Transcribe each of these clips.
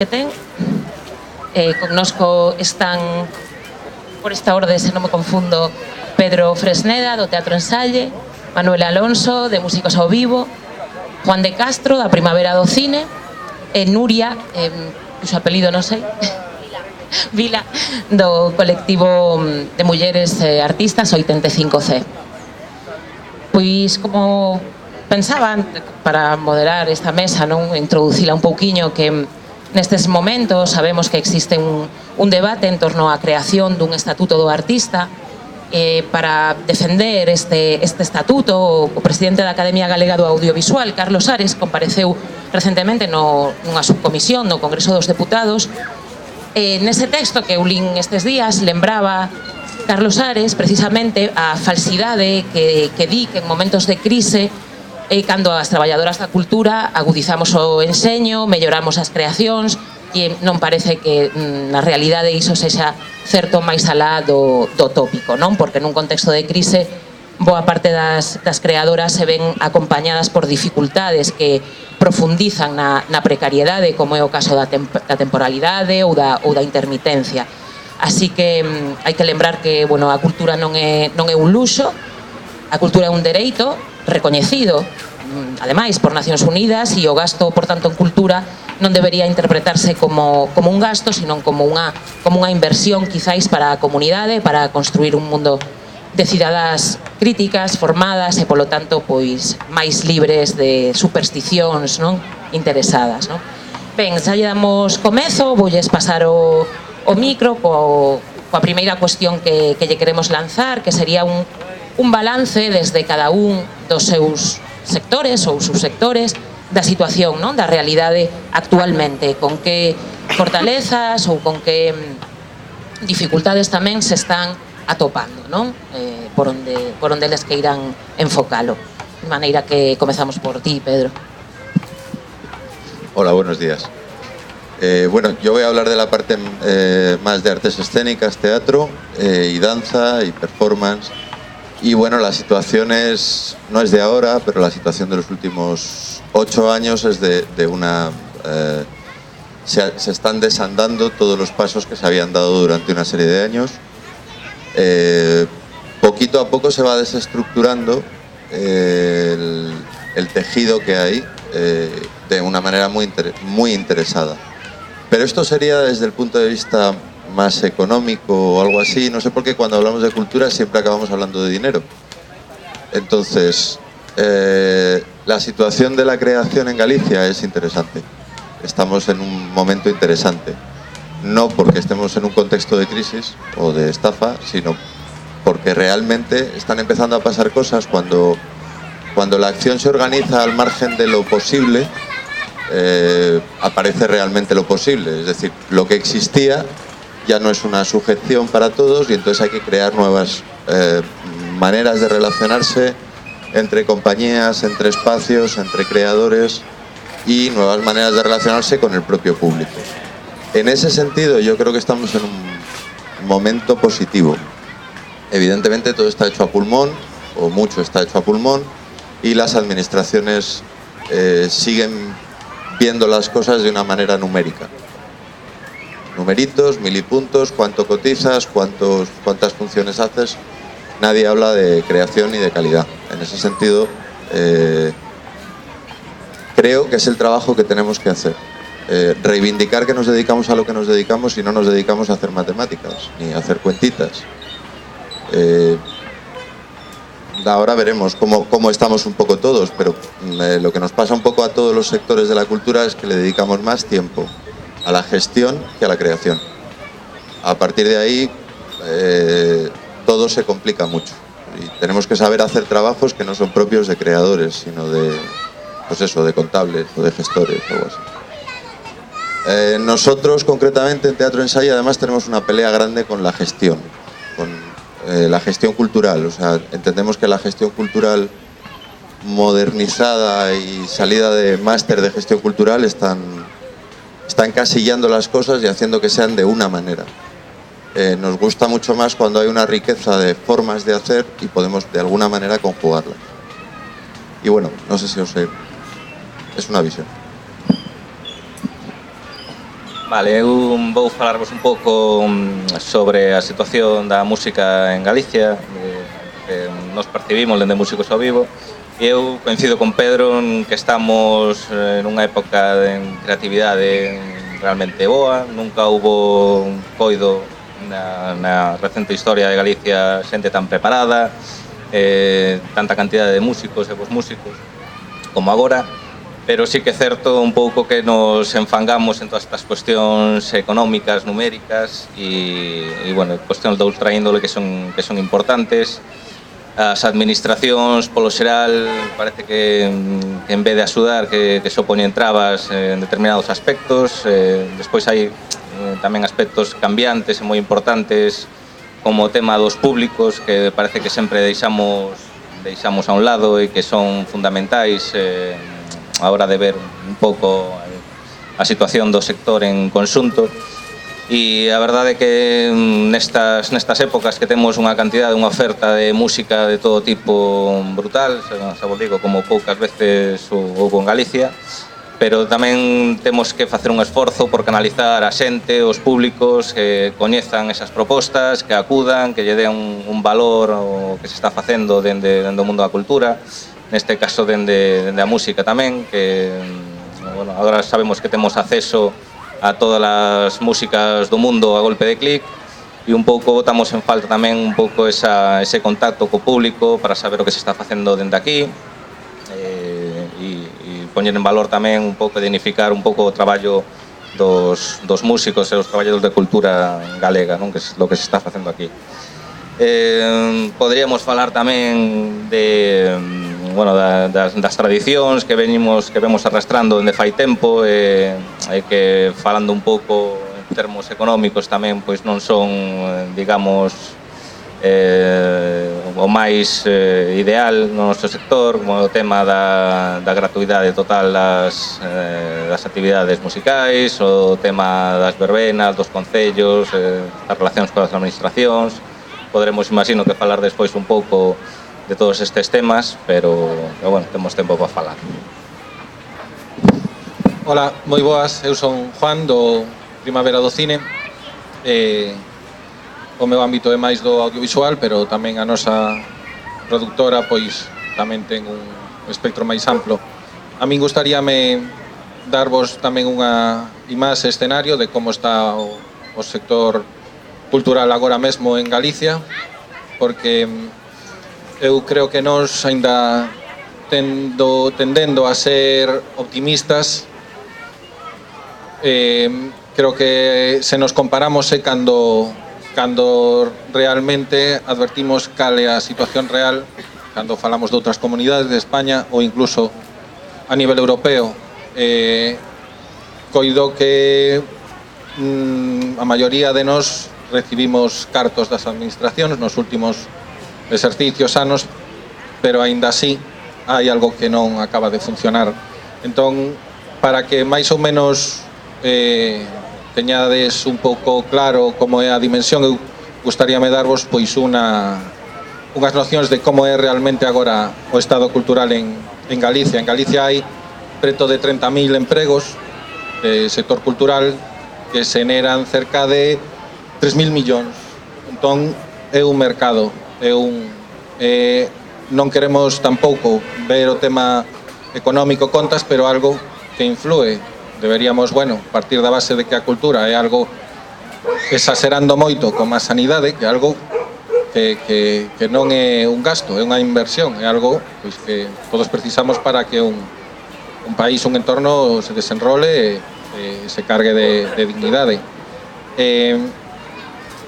que ten. Connosco están, por esta orde, se non me confundo, Pedro Fresneda, do Teatro Ensalle, Manuel Alonso, de Músicos ao Vivo, Juan de Castro, da Primavera do Cine, e Nuria, o seu apelido non sei, Vila, do colectivo de mulleres artistas 85C. Pois, como pensaban, para moderar esta mesa, non introducila un pouquiño, que nestes momentos sabemos que existe un debate en torno á creación dun estatuto do artista. Para defender este estatuto, o presidente da Academia Galega do Audiovisual, Carlos Ares, compareceu recentemente nunha subcomisión no Congreso dos Deputados. Nese texto que eu lín estes días, lembraba Carlos Ares precisamente a falsidade que di que en momentos de crise, cando as traballadoras da cultura agudizamos o enseño, melloramos as creacións, e non parece que na realidade iso sexa certo máis alá do tópico, non? Porque nun contexto de crise boa parte das creadoras se ven acompañadas por dificultades que profundizan na precariedade, como é o caso da temporalidade ou da intermitencia. Así que hai que lembrar que, bueno, a cultura non é un luxo, a cultura é un dereito recoñecido, ademais, por Nacións Unidas, e o gasto, por tanto, en cultura non debería interpretarse como un gasto, sino como unha inversión, quizáis, para a comunidade, para construir un mundo de cidadás críticas, formadas e, polo tanto, pois máis libres de supersticións, non, interesadas, non? Ben, xa lle damos comezo, voulles pasar o micro coa primeira cuestión que lle queremos lanzar, que sería un balance desde cada un dos seus sectores ou subsectores da situación, non, da realidade actualmente, con que fortalezas ou con que dificultades tamén se están atopando, non? Por onde les queiran enfocalo. De maneira que comezamos por ti, Pedro. Hola, buenos días. Bueno, yo voy a hablar de la parte más de artes escénicas, teatro y danza y performance. Y bueno, la situación no es de ahora, pero la situación de los últimos 8 años es de una... se están desandando todos los pasos que se habían dado durante una serie de años. Poquito a poco se va desestructurando el tejido que hay de una manera muy interesada. Pero esto sería desde el punto de vista más económico o algo así. No sé por qué cuando hablamos de cultura siempre acabamos hablando de dinero. Entonces, la situación de la creación en Galicia es interesante. Estamos en un momento interesante. No porque estemos en un contexto de crisis o de estafa, sino porque realmente están empezando a pasar cosas cuando la acción se organiza al margen de lo posible. Aparece realmente lo posible, es decir, lo que existía ya no es una sujeción para todos y entonces hay que crear nuevas maneras de relacionarse entre compañías, entre espacios, entre creadores y nuevas maneras de relacionarse con el propio público. En ese sentido yo creo que estamos en un momento positivo. Evidentemente todo está hecho a pulmón, o mucho está hecho a pulmón, y las administraciones siguen viendo las cosas de una manera numérica. Numeritos, milipuntos, cuánto cotizas, cuántas funciones haces. Nadie habla de creación ni de calidad. En ese sentido, creo que es el trabajo que tenemos que hacer. Reivindicar que nos dedicamos a lo que nos dedicamos y no nos dedicamos a hacer matemáticas, ni a hacer cuentitas. Ahora veremos cómo estamos un poco todos, pero lo que nos pasa un poco a todos los sectores de la cultura es que le dedicamos más tiempo a la gestión que a la creación. A partir de ahí todo se complica mucho y tenemos que saber hacer trabajos que no son propios de creadores, sino de contables o de gestores o algo así. Nosotros concretamente en Teatro Ensayo además tenemos una pelea grande con la gestión, la gestión cultural. O sea, entendemos que la gestión cultural modernizada y salida de máster de gestión cultural están encasillando las cosas y haciendo que sean de una manera. Nos gusta mucho más cuando hay una riqueza de formas de hacer y podemos de alguna manera conjugarlas. Y bueno, no sé si es una visión. Vale, eu vou falarvos un pouco sobre a situación da música en Galicia, que nos percibimos dende Músicos ao Vivo, e eu coincido con Pedro en que estamos nunha época de creatividade realmente boa. Nunca hubo coido na recente historia de Galicia xente tan preparada, tanta cantidade de músicos e vos músicos como agora. Pero sí que é certo un pouco que nos enfangamos en todas estas cuestións económicas, numéricas e bueno, cuestións de outra índole que son importantes. As administracións, polo xeral, parece que en vez de axudar, que só poñen trabas en determinados aspectos. Despois hai tamén aspectos cambiantes e moi importantes, como o tema dos públicos, que parece que sempre deixamos a un lado e que son fundamentais a hora de ver un pouco a situación do sector en conxunto. E a verdade é que nestas épocas que temos unha cantidade, unha oferta de música de todo tipo brutal, xa vos digo, como poucas veces houve en Galicia, pero tamén temos que facer un esforzo por canalizar a xente, os públicos, que coñezan esas propostas, que acudan, que lle den un valor ao que se está facendo dende o mundo da cultura, neste caso dende a música tamén, que bueno, agora sabemos que temos acceso a todas as músicas do mundo a golpe de clic, e un pouco botamos en falta tamén un pouco ese contacto co público para saber o que se está facendo dende aquí, e poñer en valor tamén un pouco, dignificar un pouco o traballo dos músicos e os traballadores de cultura galega, non? Que é o que se está facendo aquí. Poderíamos falar tamén das tradicións que vemos arrastrando dende fai tempo, e que falando un pouco en termos económicos tamén pois non son, digamos, o máis ideal no noso sector, como o tema da gratuidade total das actividades musicais, o tema das verbenas, dos concellos, as relacións coas administracións. Poderemos, imagino, que falar despois un pouco de todos estes temas, pero bueno, temos tempo para falar. Hola, moi boas, eu son Juan do Primavera do Cine. O meu ámbito é máis do audiovisual, pero tamén a nosa productora pois tamén ten un espectro máis amplo. A min gustaríame darvos tamén unha imaxe escenario de como está o sector cultural agora mesmo en Galicia, porque eu creo que nós aínda tendendo a ser optimistas, creo que se nos comparamos cando realmente advertimos cal é a situación real, cando falamos de outras comunidades de España ou incluso a nivel europeo. Coido que a maioría de nós recibimos cartos das administracións nos últimos exercicios anos, pero aínda así hai algo que non acaba de funcionar. Entón, para que máis ou menos teñades un pouco claro como é a dimensión, eu gustaríame darvos pois unhas nocións de como é realmente agora o estado cultural en Galicia. En Galicia hai preto de 30.000 empregos de sector cultural que xeneran cerca de 3.000 millóns. Entón, é un mercado, non queremos tampouco ver o tema económico contas, pero algo que influe. Deberíamos, partir da base de que a cultura é algo exagerando moito como a sanidade, que é algo que non é un gasto, é unha inversión, é algo pois, que todos precisamos para que un país, un entorno se desenrole e se cargue de dignidade.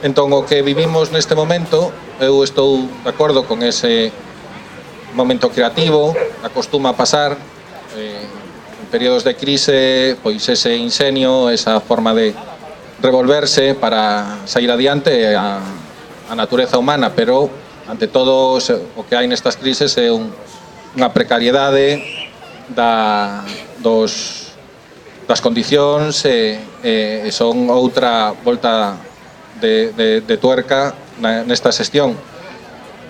Entón, o que vivimos neste momento, eu estou de acordo con ese momento creativo, acostuma a pasar, en períodos de crise, pois ese ingenio, esa forma de revolverse para sair adiante a natureza humana, pero, ante todo, o que hai nestas crises é unha precariedade das condicións e son outra volta de tuerca nesta xestión.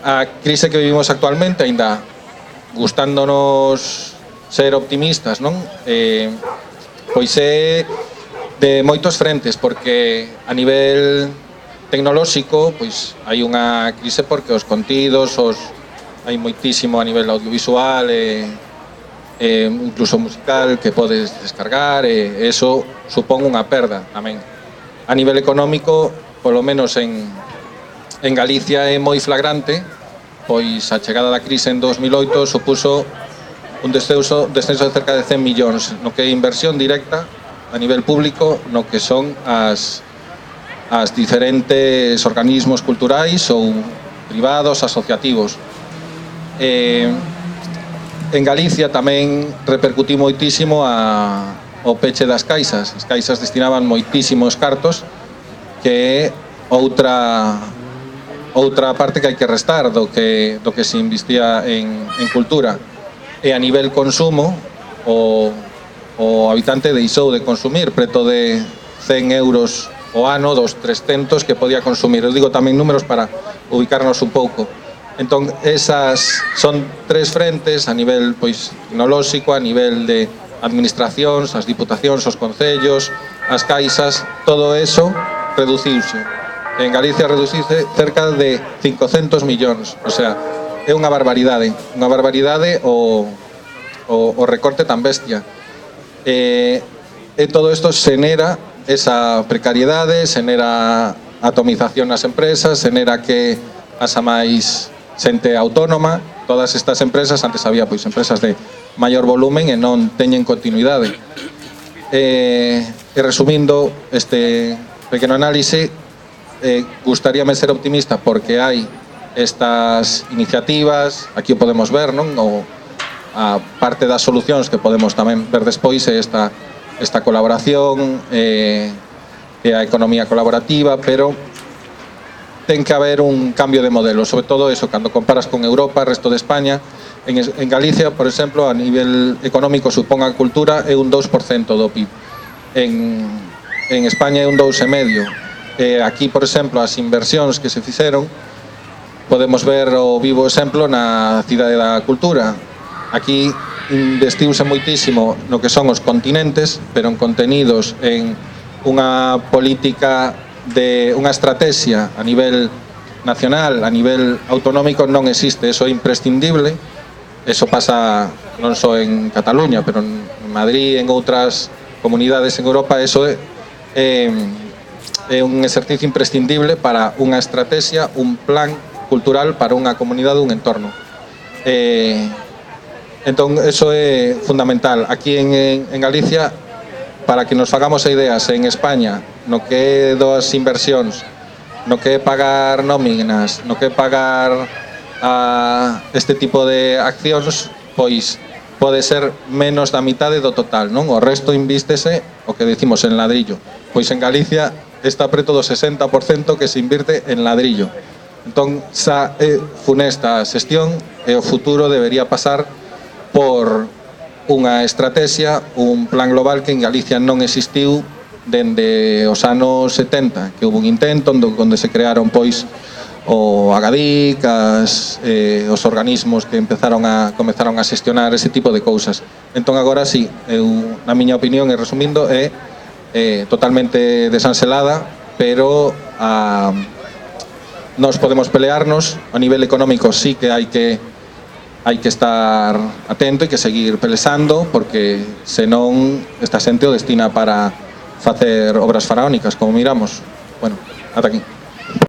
A crise que vivimos actualmente, aínda gustándonos ser optimistas, non? Pois é de moitos frentes, porque a nivel tecnolóxico pois hai unha crise porque os contidos, hai moitísimo a nivel audiovisual incluso musical que podes descargar e eso supón unha perda tamén. A nivel económico, polo menos en Galicia é moi flagrante, pois a chegada da crise en 2008 supuso un descenso de cerca de 100 millóns no que é inversión directa a nivel público no que son as diferentes organismos culturais ou privados, asociativos. En Galicia tamén repercutiu moitísimo o peche das caixas. As caixas destinaban moitísimos cartos, que é outra parte que hai que restar do que se investía en cultura. E a nivel consumo, o habitante deixou de consumir preto de 100 euros o ano dos 300 que podía consumir. Eu digo tamén números para ubicarnos un pouco. Entón, esas son tres frentes a nivel pois tecnolóxico, a nivel de administracións, as diputacións, os concellos, as caixas, todo eso reduciuse. En Galicia reduciuse cerca de 500 millóns, o sea, é unha barbaridade o recorte tan bestia. E todo isto xenera esa precariedade, xenera atomización nas empresas, xenera que haxa máis xente autónoma. Todas estas empresas, antes había pois empresas de maior volumen e non teñen continuidade. E resumindo este pequeno análise, gustaríame ser optimista porque hai estas iniciativas, aquí o podemos ver, non? A parte das solucións que podemos tamén ver despois é esta colaboración e a economía colaborativa, pero ten que haber un cambio de modelo, sobre todo eso, cando comparas con Europa, resto de España. En Galicia, por exemplo, a nivel económico supón a cultura é un 2% do PIB. En España é un 2,5%. Aquí, por exemplo, as inversións que se fixeron, podemos ver o vivo exemplo na Cidade da Cultura. Aquí investiuse moitísimo no que son os continentes, pero en contenidos, en unha política de unha estrategia a nivel nacional, a nivel autonómico non existe, eso é imprescindible. Eso pasa non só en Cataluña, pero en Madrid, en outras comunidades en Europa, eso é un exercicio imprescindible para unha estrategia, un plan cultural para unha comunidade, un entorno. Entón, eso é fundamental. Aquí en Galicia, para que nos fagamos a ideas, en España, no que é das inversións, no que é pagar nóminas, no que é pagar este tipo de accións, pois pode ser menos da mitade do total, non? O resto invístese, o que decimos, en ladrillo. Pois en Galicia está preto do 60% que se invirte en ladrillo. Entón, xa é funesta a xestión e o futuro debería pasar por unha estrategia, un plan global que en Galicia non existiu dende os anos 70, que hubo un intento onde se crearon pois o Agadic, os organismos que comenzaron a xestionar ese tipo de cousas. Entón agora sí, na miña opinión, e resumindo, é totalmente desanselada, pero nós podemos pelearnos. A nivel económico sí que hai que estar atento e que seguir pelexando, porque senón esta xente o destina para facer obras faraónicas, como miramos. Bueno, ata aquí.